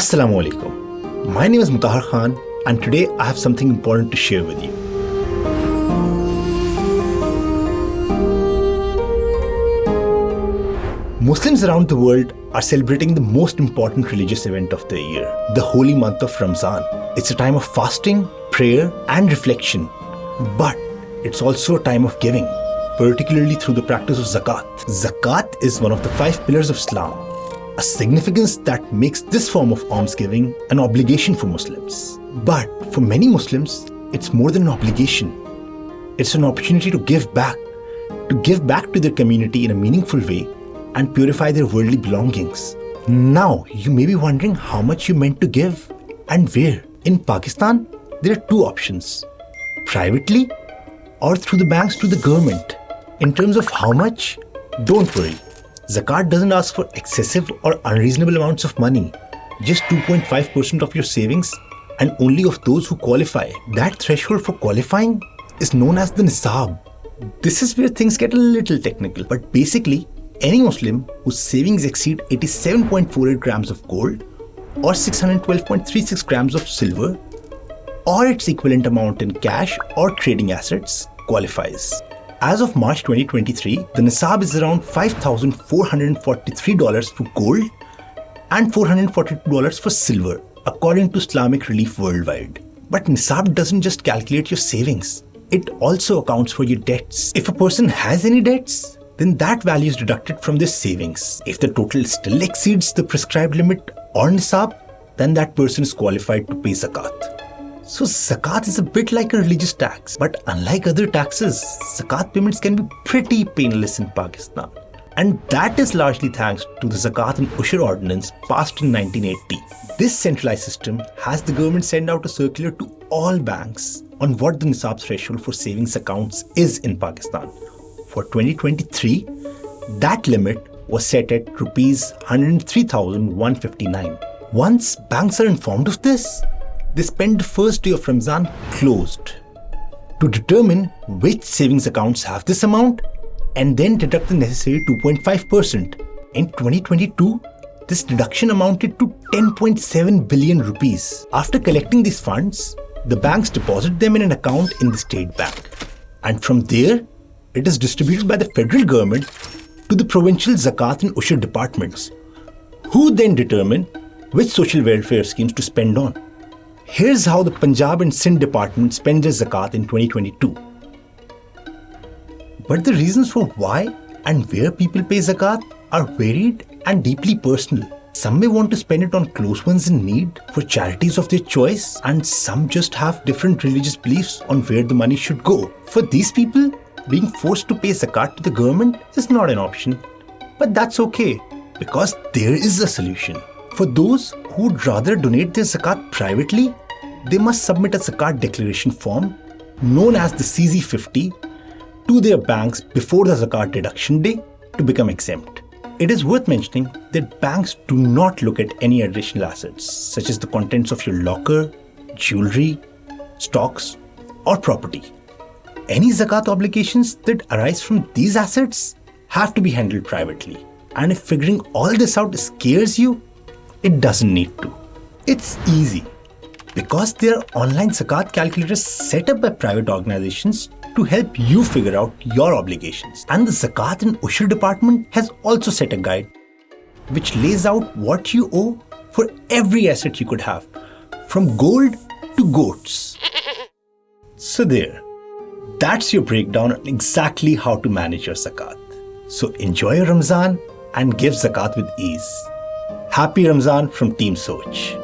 Assalamu alaikum. My name is Mutahar Khan and today I have something important to share with you. Muslims around the world are celebrating the most important religious event of the year, the holy month of Ramzan. It's a time of fasting, prayer and reflection. But it's also a time of giving, particularly through the practice of Zakat. Zakat is one of the 5 pillars of Islam, a significance that makes this form of almsgiving an obligation for Muslims. But for many Muslims, it's more than an obligation. It's an opportunity to give back to their community in a meaningful way and purify their worldly belongings. Now, you may be wondering how much you meant to give and where. In Pakistan, there are 2 options: privately or through the banks to the government. In terms of how much, don't worry. Zakat doesn't ask for excessive or unreasonable amounts of money, just 2.5% of your savings and only of those who qualify. That threshold for qualifying is known as the nisab. This is where things get a little technical, but basically, any Muslim whose savings exceed 87.48 grams of gold or 612.36 grams of silver or its equivalent amount in cash or trading assets qualifies. As of March 2023, the nisab is around $5,443 for gold and $442 for silver, according to Islamic Relief Worldwide. But nisab doesn't just calculate your savings. It also accounts for your debts. If a person has any debts, then that value is deducted from their savings. If the total still exceeds the prescribed limit or nisab, then that person is qualified to pay zakat. So zakat is a bit like a religious tax, but unlike other taxes, zakat payments can be pretty painless in Pakistan. And that is largely thanks to the Zakat and Ushur Ordinance passed in 1980. This centralized system has the government send out a circular to all banks on what the nisab threshold for savings accounts is in Pakistan. For 2023, that limit was set at Rs 103,159. Once banks are informed of this, they spend the first day of Ramzan closed to determine which savings accounts have this amount and then deduct the necessary 2.5%. In 2022, this deduction amounted to 10.7 billion rupees. After collecting these funds, the banks deposit them in an account in the state bank. And from there, it is distributed by the federal government to the provincial Zakat and Ushur departments, who then determine which social welfare schemes to spend on. Here's how the Punjab and Sindh department spend their zakat in 2022. But the reasons for why and where people pay zakat are varied and deeply personal. Some may want to spend it on close ones in need for charities of their choice, and some just have different religious beliefs on where the money should go. For these people, being forced to pay zakat to the government is not an option. But that's okay, because there is a solution. For those who would rather donate their zakat privately, they must submit a zakat declaration form known as the CZ50 to their banks before the zakat deduction day to become exempt. It is worth mentioning that banks do not look at any additional assets such as the contents of your locker, jewelry, stocks or property. Any zakat obligations that arise from these assets have to be handled privately. And if figuring all this out scares you, it doesn't need to. It's easy because there are online zakat calculators set up by private organizations to help you figure out your obligations. And the Zakat and Ushur department has also set a guide which lays out what you owe for every asset you could have, from gold to goats. So there, that's your breakdown on exactly how to manage your zakat. So enjoy your Ramzan and give zakat with ease. Happy Ramzan from Team Soch.